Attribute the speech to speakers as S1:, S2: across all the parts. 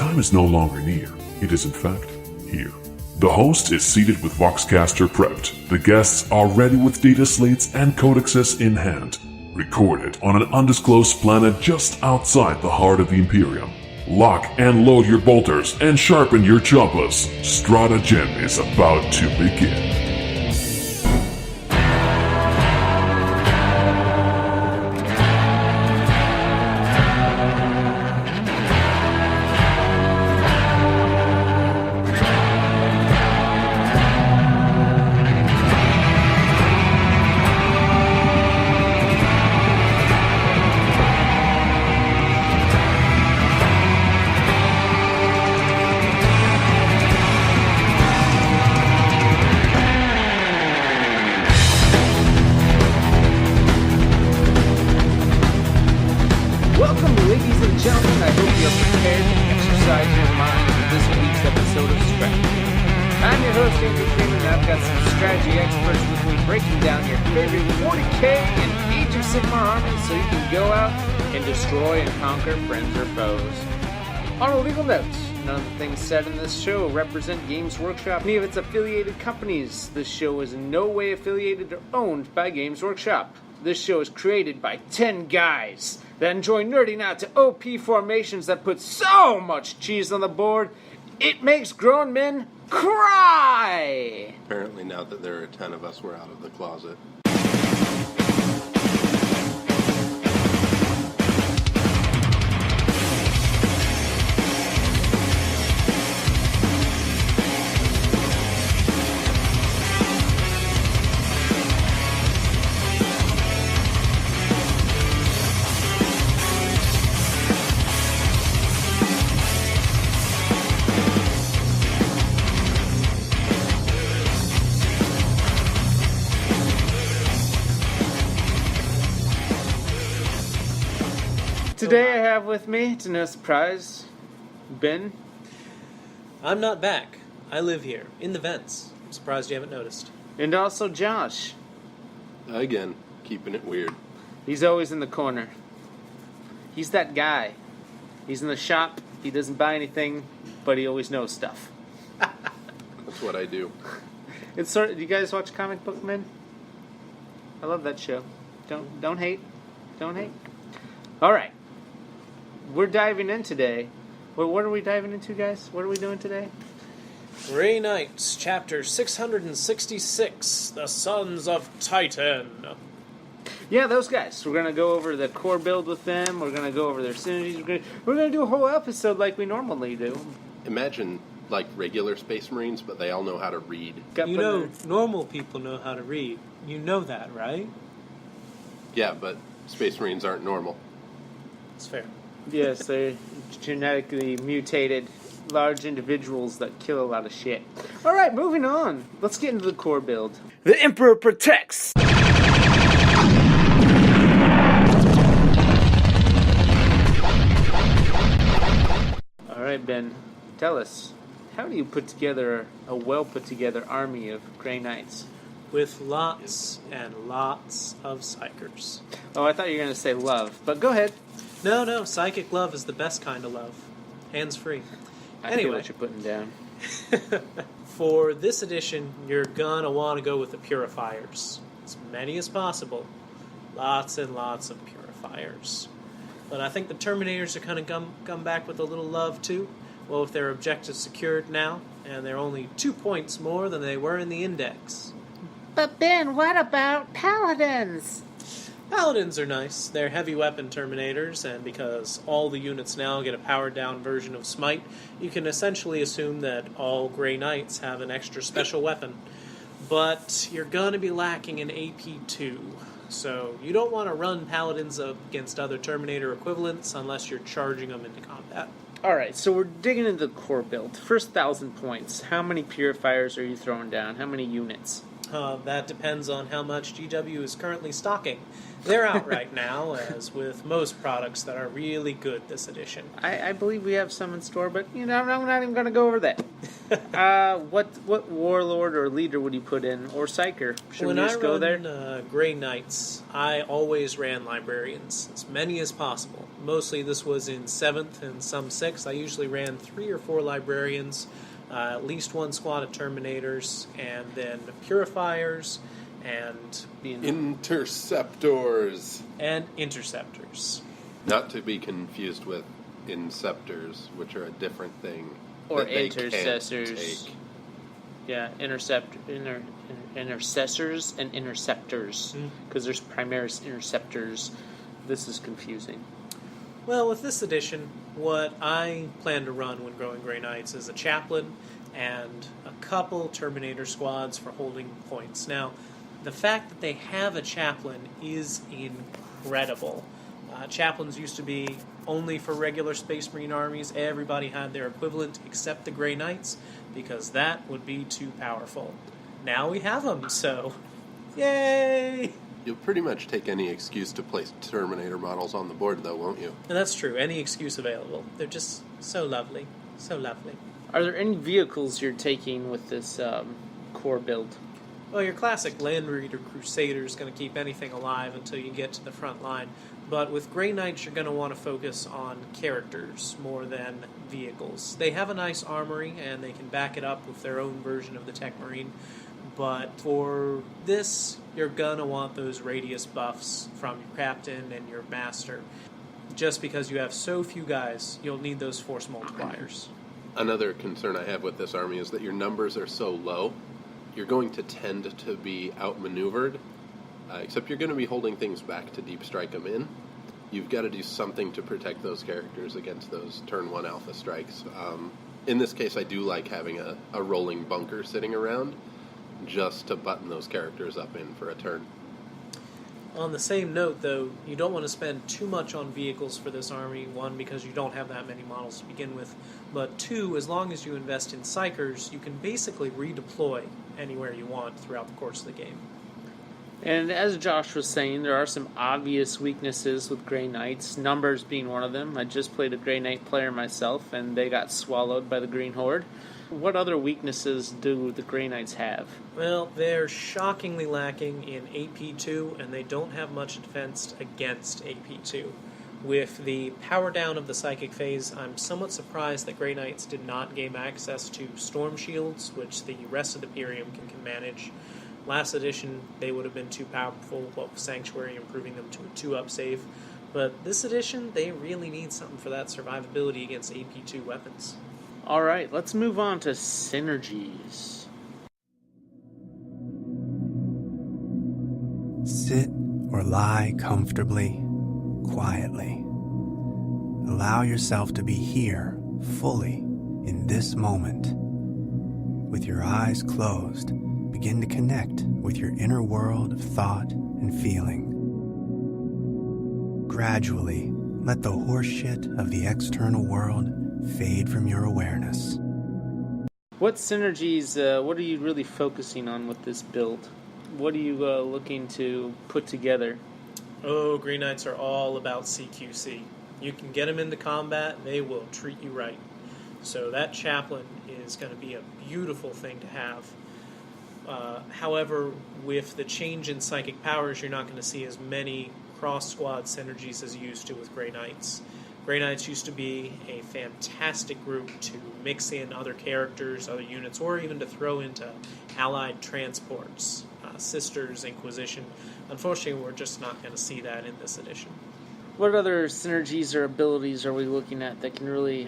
S1: time is no longer near. It is in fact here. The host is seated with Voxcaster prepped. The guests are ready with data slates and codexes in hand. Recorded on an undisclosed planet just outside the heart of the Imperium. Lock and load your bolters and sharpen your chompas. Strata-Gym is about to begin.
S2: Said in this show represent Games Workshop, any of its affiliated companies. This show is in no way affiliated or owned by Games Workshop. This show is created by 10 guys that enjoy nerding out to OP formations that put so much cheese on the board, it makes grown men cry!
S3: Apparently now that there are 10 of us, we're out of the closet.
S2: Today I have with me, to no surprise, Ben.
S4: I'm not back. I live here, in the vents. I'm surprised you haven't noticed.
S2: And also Josh.
S3: Again, keeping it weird.
S2: He's always in the corner. He's that guy. He's in the shop, he doesn't buy anything, but he always knows stuff.
S3: That's what I do.
S2: It's sort of, do you guys watch Comic Book Men? I love that show. Don't hate. Don't hate. Alright. We're diving in today. What are we diving into, guys? What are we doing today?
S4: Grey Knights, Chapter 666, The Sons of Titan.
S2: Yeah, those guys. We're going to go over the core build with them. We're going to go over their synergies. We're going to do a whole episode like we normally do.
S3: Imagine, like, regular Space Marines, but they all know how to read.
S4: You know, normal people know how to read. You know that, right?
S3: Yeah, but Space Marines aren't normal.
S4: That's fair.
S2: Yes, they're genetically mutated, large individuals that kill a lot of shit. Alright, moving on. Let's get into the core build. The Emperor protects! Alright, Ben, tell us, how do you put together a well-put-together army of Grey Knights?
S4: With lots and lots of psychers.
S2: Oh, I thought you were going to say love, but go ahead.
S4: No, psychic love is the best kind of love. Hands-free.
S2: Anyway, what you're putting down.
S4: For this edition, you're gonna want to go with the purifiers. As many as possible. Lots and lots of purifiers. But I think the Terminators are kind of come back with a little love, too. Well, with their objectives secured now, and they're only 2 points more than they were in the index.
S2: But Ben, what about Paladins?
S4: Paladins are nice. They're heavy weapon Terminators, and because all the units now get a powered-down version of Smite, you can essentially assume that all Grey Knights have an extra special weapon. But you're going to be lacking in AP2, so you don't want to run Paladins up against other Terminator equivalents unless you're charging them into combat.
S2: Alright, so we're digging into the core build. First 1,000 points. How many purifiers are you throwing down? How many units?
S4: That depends on how much GW is currently stocking. They're out right now, as with most products that are really good this edition.
S2: I believe we have some in store, but I'm not even going to go over that. What warlord or leader would you put in, or psyker? Should
S4: When
S2: we just
S4: I
S2: go there?
S4: run Grey Knights, I always ran librarians, as many as possible. Mostly this was in 7th and some 6th. I usually ran 3 or 4 librarians, at least 1 squad of Terminators, and then Purifiers, and
S3: Interceptors.
S4: and Interceptors.
S3: Not to be confused with Inceptors, which are a different thing.
S2: Or
S3: that they can't
S2: intercessors.
S3: take.
S2: Yeah, intercessors and interceptors. Because there's Primaris interceptors. This is confusing.
S4: Well, with this edition, what I plan to run when growing Grey Knights is a Chaplain and a couple Terminator squads for holding points. Now, the fact that they have a Chaplain is incredible. Chaplains used to be only for regular Space Marine armies. Everybody had their equivalent except the Grey Knights, because that would be too powerful. Now we have them, so yay!
S3: You'll pretty much take any excuse to place Terminator models on the board, though, won't you?
S4: And that's true. Any excuse available. They're just so lovely. So lovely.
S2: Are there any vehicles you're taking with this core build?
S4: Well, your classic Land Reader Crusader is going to keep anything alive until you get to the front line. But with Grey Knights, you're going to want to focus on characters more than vehicles. They have a nice armory, and they can back it up with their own version of the Tech Marine. But for this, you're going to want those radius buffs from your captain and your master. Just because you have so few guys, you'll need those force multipliers.
S3: Another concern I have with this army is that your numbers are so low, you're going to tend to be outmaneuvered, except you're going to be holding things back to deep strike them in. You've got to do something to protect those characters against those turn 1 alpha strikes. In this case, I do like having a rolling bunker sitting around, just to button those characters up in for a turn.
S4: On the same note, though, you don't want to spend too much on vehicles for this army. 1, because you don't have that many models to begin with. But 2, as long as you invest in psychers, you can basically redeploy anywhere you want throughout the course of the game.
S2: And as Josh was saying, there are some obvious weaknesses with Grey Knights, numbers being one of them. I just played a Grey Knight player myself, and they got swallowed by the Green Horde. What other weaknesses do the Grey Knights have?
S4: Well, they're shockingly lacking in AP2, and they don't have much defense against AP2. With the power down of the Psychic phase, I'm somewhat surprised that Grey Knights did not gain access to Storm Shields, which the rest of the Imperium can manage. Last edition, they would have been too powerful, what with Sanctuary improving them to a 2-up save. But this edition, they really need something for that survivability against AP2 weapons.
S2: Alright, let's move on to synergies.
S5: Sit or lie comfortably, quietly. Allow yourself to be here, fully, in this moment. With your eyes closed, begin to connect with your inner world of thought and feeling. Gradually, let the horseshit of the external world fade from your awareness.
S2: What synergies, what are you really focusing on with this build? What are you looking to put together?
S4: Oh, Green Knights are all about CQC. You can get them into combat, and they will treat you right. So that Chaplain is going to be a beautiful thing to have. However, with the change in psychic powers, you're not going to see as many cross-squad synergies as you used to with Grey Knights. Grey Knights used to be a fantastic group to mix in other characters, other units, or even to throw into allied transports, Sisters, Inquisition. Unfortunately, we're just not going to see that in this edition.
S2: What other synergies or abilities are we looking at that can really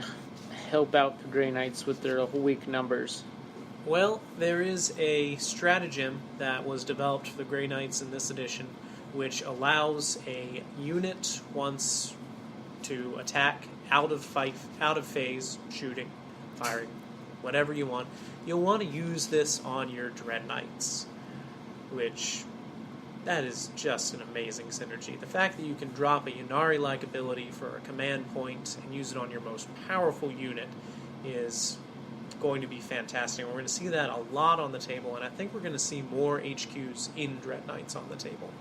S2: help out the Grey Knights with their weak numbers?
S4: Well, there is a Strata-Gym that was developed for the Grey Knights in this edition, which allows a unit once to attack out of phase, shooting, firing, whatever you want. You'll want to use this on your Dread Knights, which that is just an amazing synergy. The fact that you can drop a Yunari-like ability for a command point and use it on your most powerful unit is going to be fantastic. We're going to see that a lot on the table, and I think we're going to see more HQs in Dread Knights on the table.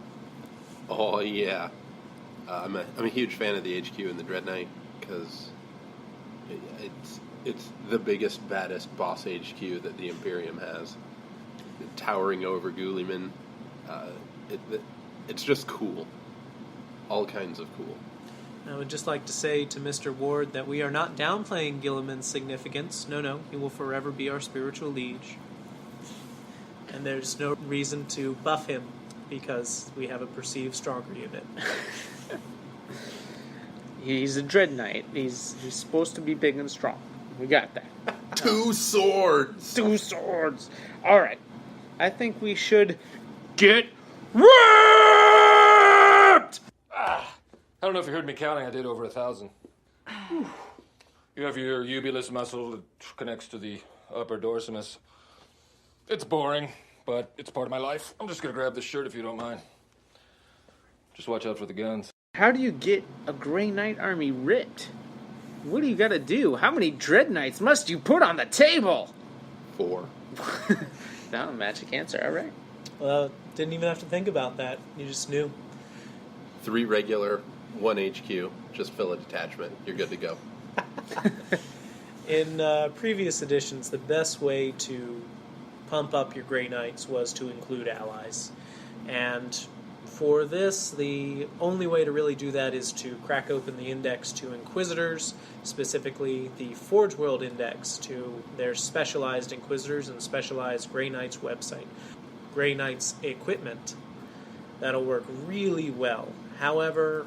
S3: Oh, yeah. I'm a huge fan of the HQ and the Dread Knight because it's the biggest, baddest boss HQ that the Imperium has. Towering over Guliman. It's just cool. All kinds of cool.
S4: I would just like to say to Mr. Ward that we are not downplaying Guilliman's significance. No, he will forever be our spiritual liege. And there's no reason to buff him because we have a perceived stronger unit.
S2: He's a Dread Knight. He's supposed to be big and strong. We got that.
S3: 2 swords!
S2: 2 swords! Alright. I think we should get ripped!
S6: I don't know if you heard me counting. I did over 1,000. You have your ubulus muscle that connects to the upper dorsimus. It's boring, but it's part of my life. I'm just going to grab this shirt if you don't mind. Just watch out for the guns.
S2: How do you get a Grey Knight army ripped? What do you gotta do? How many Dread Knights must you put on the table?
S3: 4.
S2: No, magic answer, alright.
S4: Well, didn't even have to think about that. You just knew.
S3: 3 regular, 1 HQ. Just fill a detachment. You're good to go.
S4: In previous editions, the best way to pump up your Grey Knights was to include allies. And for this, the only way to really do that is to crack open the index to Inquisitors, specifically the Forge World Index to their specialized Inquisitors and specialized Grey Knights website. Grey Knights equipment. That'll work really well. However,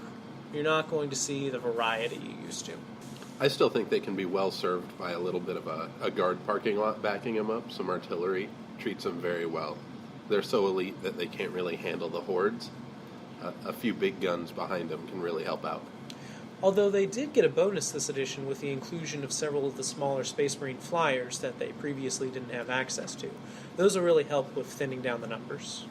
S4: you're not going to see the variety you used to.
S3: I still think they can be well served by a little bit of a guard parking lot backing them up. Some artillery treats them very well. They're so elite that they can't really handle the hordes. A few big guns behind them can really help out.
S4: Although they did get a bonus this edition with the inclusion of several of the smaller Space Marine flyers that they previously didn't have access to. Those will really help with thinning down the numbers.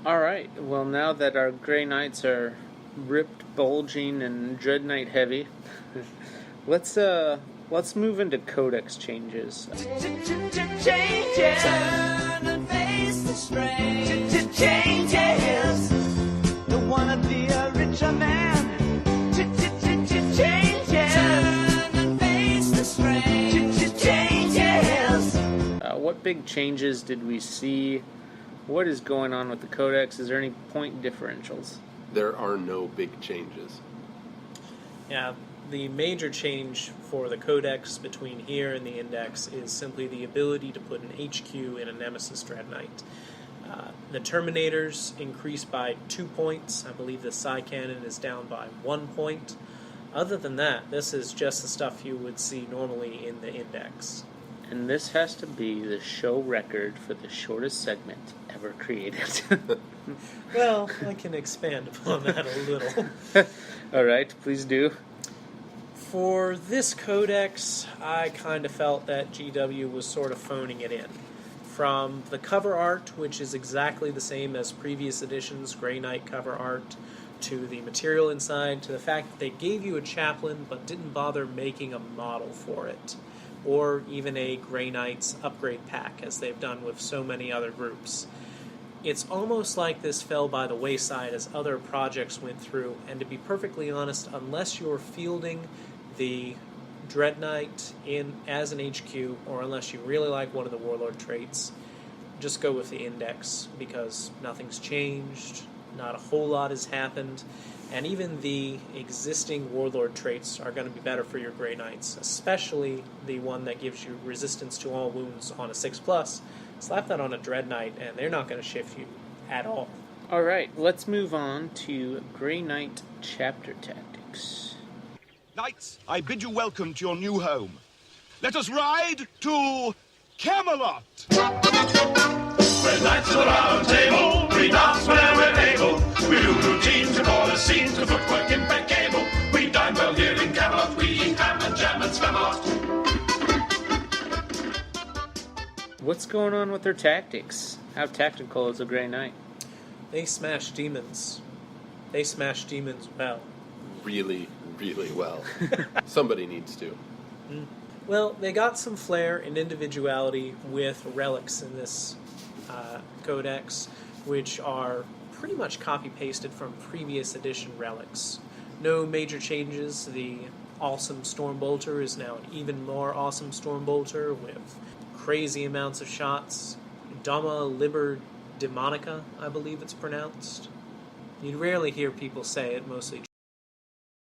S2: Alright, well now that our Grey Knights are ripped, bulging, and Dread Knight heavy, let's move into Codex changes.
S7: Turn and face the strange changes. Don't wanna be a richer man. Changes. Turn and face the strange changes.
S2: What big changes did we see? What is going on with the Codex? Is there any point differentials?
S3: There are no big changes.
S4: Yeah, the major change for the Codex between here and the Index is simply the ability to put an HQ in a Nemesis Dread Knight. The Terminators increased by 2 points. I believe the Psy Cannon is down by 1 point. Other than that, this is just the stuff you would see normally in the Index.
S2: And this has to be the show record for the shortest segment ever created.
S4: Well, I can expand upon that a little.
S2: Alright, please do.
S4: For this Codex, I kind of felt that GW was sort of phoning it in. From the cover art, which is exactly the same as previous editions' Grey Knight cover art, to the material inside, to the fact that they gave you a chaplain but didn't bother making a model for it, or even a Grey Knights upgrade pack, as they've done with so many other groups. It's almost like this fell by the wayside as other projects went through, and to be perfectly honest, unless you're fielding the Dread Knight in as an HQ, or unless you really like one of the Warlord traits, just go with the Index, because nothing's changed, not a whole lot has happened, and even the existing Warlord traits are going to be better for your Grey Knights, especially the one that gives you resistance to all wounds on a 6+. Slap that on a Dread Knight, and they're not going to shift you at all.
S2: Alright, let's move on to Grey Knight Chapter Tactics.
S8: Knights, I bid you welcome to your new home. Let us ride to Camelot!
S9: We're knights of the round table, we dance whenever we're able. We do routines, we call the scenes, to footwork impeccable. We dine well here in Camelot, we eat ham and jam and Spamalot.
S2: What's going on with their tactics? How tactical is a Grey Knight?
S4: They smash demons. They smash demons well.
S3: Really, really well. Somebody needs to.
S4: Well, they got some flair and individuality with relics in this Codex, which are pretty much copy-pasted from previous edition relics. No major changes. The awesome Stormbolter is now an even more awesome Stormbolter with crazy amounts of shots. Dama Liber Demonica, I believe it's pronounced. You'd rarely hear people say it, mostly